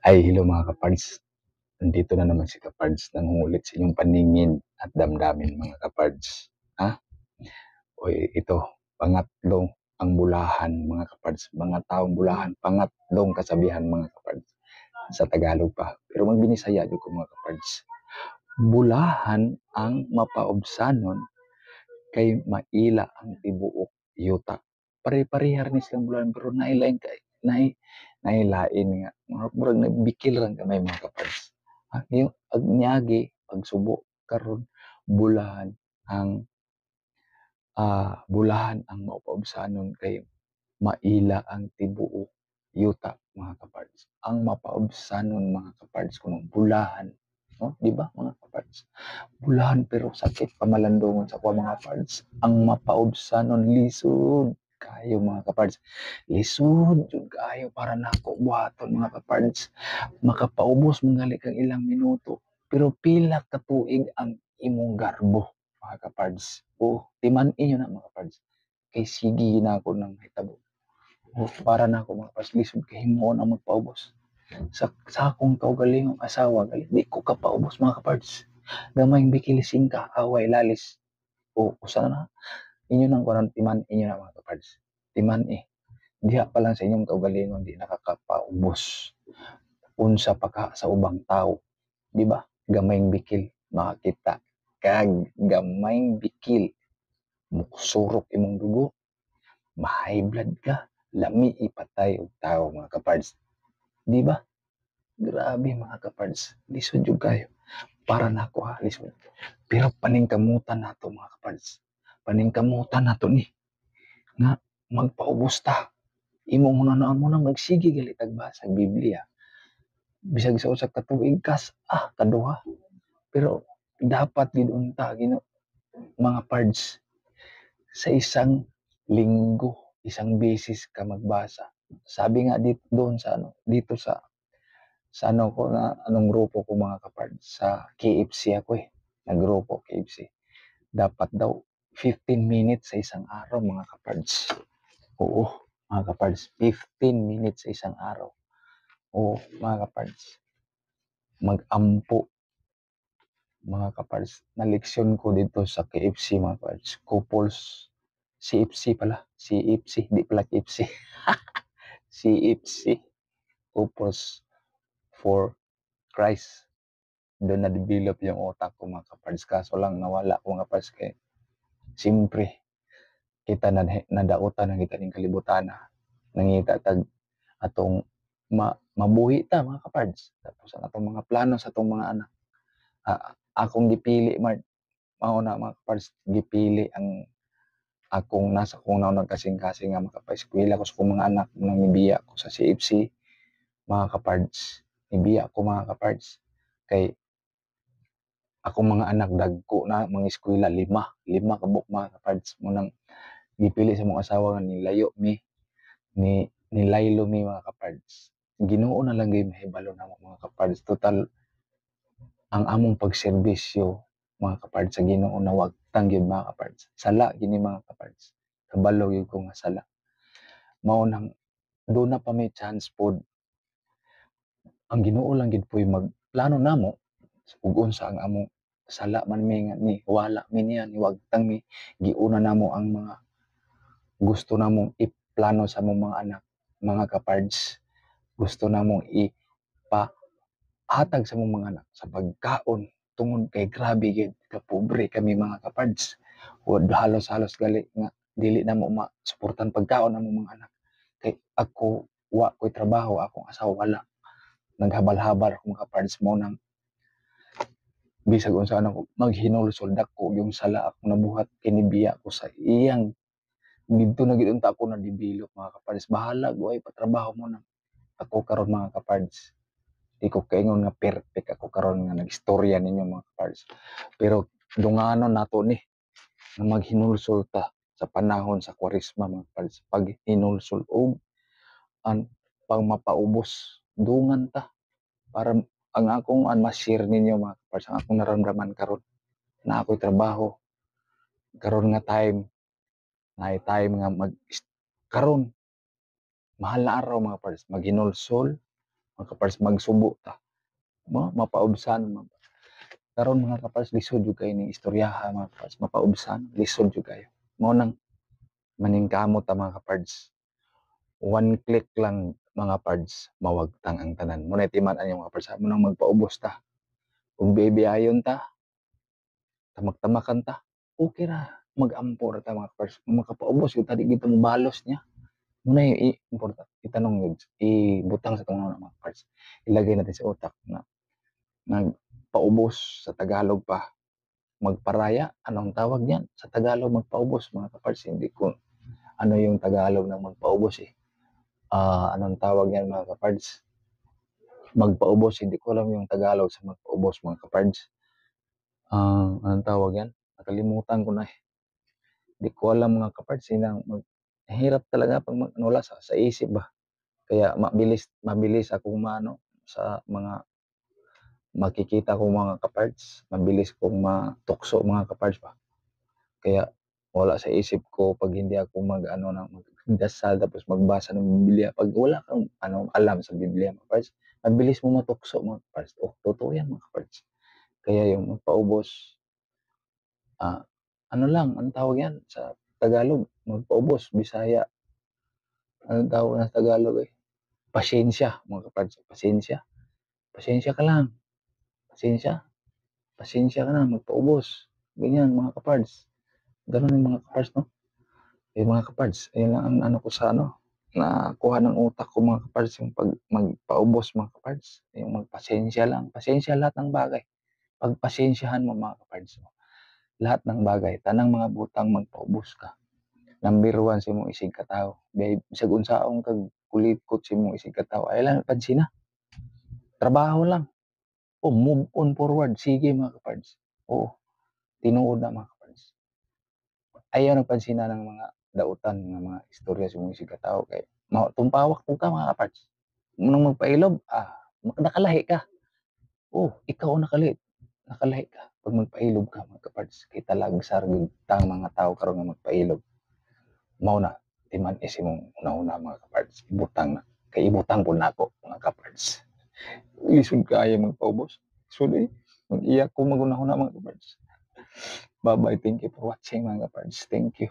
Ay, hello mga kapards. Nandito na naman si kapards nangungulit sa inyong paningin at damdamin mga kapards. Ha? O ito, pangatlong ang bulahan mga kapards. Mga taong bulahan, pangatlong kasabihan mga kapards. Sa Tagalog pa. Pero magbinisaya ko mga kapards. Bulahan ang mapaobsanon kay maila ang tibuok yuta. Pare-parehar ni silang bulahan pero nailain kay nailain nga. Murag nagbikil lang kamay mga kapards. Yung agnyagi pagsubo karon bulahan ang bulahan ang mapaubsanon kay maila ang tibuok yuta mga kapards. Ang mapaubsanon mga kapards kuno bulahan, no? Di ba mga kapards? Bulahan pero sakit pamalandungon sa kuha mga kapards. Ang mapaubsanon lisod kayo mga kapards. Lisod jud kayo para nako buhaton mga kapards. Makapaubos manggali kang ilang minuto pero pila ka tuig ang imong garbo mga kapards. O timan inyo na mga kapards. Kay sige na ako nang hitabo. O para na ako mga kapards lisod kay himuon ang magpaubos. Sa akong kaugalingong asawa gali di ko kapaubos mga kapards. Gamay bikilising ka away lalis. O usa na inyo nang kuan timan inyo na mga kapards. Timan diha pa lang sa inyong kaugalingon di nakakapaubos unsa pa ka sa ubang tao, di ba? Gamayng bikil makakita kag gamayng bikil muksurok imong dugo, ma-high blood ka, lami ipatay og tao mga kapards. Di ba? Grabe mga kapards, lisod jud kayo. Para nako ha, lisod. Pero paningkamutan nato mga kapards. Paningkamutan nato ni nga magpaubos ta. Imong hunanaan mo na magsige gali tagbasa Biblia. Bisag sa usa ka tuig kas kaduha. Pero dapat gid unta gino mga pards sa isang linggo, isang beses ka magbasa. Sabi nga dito doon sa dito sa ano ko na anong grupo ko mga kapard sa KFC ako Naggrupo KFC. Dapat daw 15 minutes sa isang araw mga kapards. Oo, mga kapards, 15 minutes sa isang araw. Oo, mga kapards. Mag-ampo mga kapards. Na leksyon ko dito sa KFC mga kapards. Couples CFC pala. CFC, di pala KFC. CFC. Couples for Christ. Doon na-develop yung utak ko mga kapards. Kaso lang nawala ko mga kapards kay siyempre kita nadautan na kita ng kalibutan na nangita tag atong mabuhi ta mga kapards. Tapos ang atong mga plano sa atong mga anak. Akong gipili mao na mga kapards, gipili ang akong nasa kong naunang kasing-kasing nga makapaeskwela ko sa akong mga anak nang nibiya ko sa CFC mga kapards. Nibiya ko mga kapards kay akong mga anak dagko na mga eskwela lima kabuk mga kapards mo nang gipili sa mong asawa nga nilayo ni laylo mi mga kapards. Ginoo na lang gyud mahibalo na mga kapards. Total ang among pagserbisyo mga kapards sa Ginoo na wag tangyod mga kapards. Sala gini mga kapards. Kabalo gyud ko nga sala. Mao nang do na pa may chance pod. Ang Ginoo lang gid puy magplano namo ug unsa ang among sala man mi nga ni wala mi niya ni wagtang mi giuna namo ang mga gusto namong iplano sa among mga anak mga kapards. Gusto namong ipahatag sa among mga anak sa pagkaon tungod kay grabe gid kapobre kami mga kapards. Halos-halos gali nga dili na mo masuportan pagkaon ang mga anak. Kay ako wa ko'y trabaho, akong asawa wala. Naghabal-habal ako mga kapards mo nang bisag unsa ako maghinulsol dako yung sala ako nabuhat kinibiya ko sa iyang dito na gid unta ako na develop mga kapards. Bahala go ay patrabaho mo na ako karon mga kapards. Di ko kaingon nga perfect ako karon nga nagistorya ninyo mga kapards. Pero dunganon nato ni na maghinulsol ta sa panahon sa Kwaresma mga kapards. Pag hinulsol og ang pang mapaubos dungan ta para ang akong ma-share ninyo mga kapards ang akong naramdaman karon na ako'y trabaho karon nga time nga karon mahal na araw mga kapards maghinulsol mga kapards magsubo ta, mapaubsan karon mga kapards lisod jud kay ning istoryaha mga kapards mapaubsan lisod jud kayo mao nang maningkamot ta mga kapards. One click lang mga pards mawagtang ang tanan mo na timan-an yung mga pards mo nang magpaubos ta kung bibiyayon ta tamak-tamakan ta okay ra mag-ampo ra ta mga pards kung makapaubos yung tadi dito mo balos niya muna yung important itanong yun ibutang sa tong mga pards ilagay natin sa utak na nagpaubos sa Tagalog pa magparaya anong tawag niyan sa Tagalog magpaubos mga kapards hindi ko ano yung Tagalog ng magpaubos anong tawag yan mga kapards magpaubos hindi ko alam yung Tagalog sa magpaubos mga kapards anong tawag yan nakalimutan ko na hindi ko alam mga kapards hirap talaga pag wala sa isip ba kaya mabilis akong maano sa mga makikita kong mga kapards mabilis kong matukso mga kapards ba kaya wala sa isip ko pag hindi ako mag-ano na magdasal tapos magbasa ng Biblia pag wala kang alam sa Biblia mga kapards mabilis mo matukso mga kapards totoo yan mga kapards kaya yung magpaubos ano lang ang tawag yan sa Tagalog magpaubos Bisaya anong tawag na sa Tagalog pasensya mga kapards pasensya pasensya ka lang pasensya pasensya ka na magpaubos ganyan mga kapards ganun yung mga kapards no yung mga kapards ayun lang ang ano ko sa nakuha ng utak ko mga kapards yung pag magpaubos mga kapards yung magpasensya lang pasensya lahat ng bagay pagpasensyahan mo mga kapards lahat ng bagay tanang mga butang magpaubos ka number one sa imong isig katao bisag unsaon kag kulitkot sa imong isig katao ay lang pansina trabaho lang move on forward sige mga kapards tinuod na mga kapards ayaw nagpansina ng mga dautan ng mga istorya sa imong isig katao kay tumpawak po ka mga kapards nung magpailob nakalahi ka ikaw ang nakalahi ka pag magpailob ka mga kapards kay talagsar gyud tang mga tao karon nga magpailob mao na timan imong una-una mga kapards ibutang na kay ibutang po nako mga kapards lisod kaayo magpaubos lisod mag-iyak ko magunahuna mga kapards bye bye thank you for watching mga kapards thank you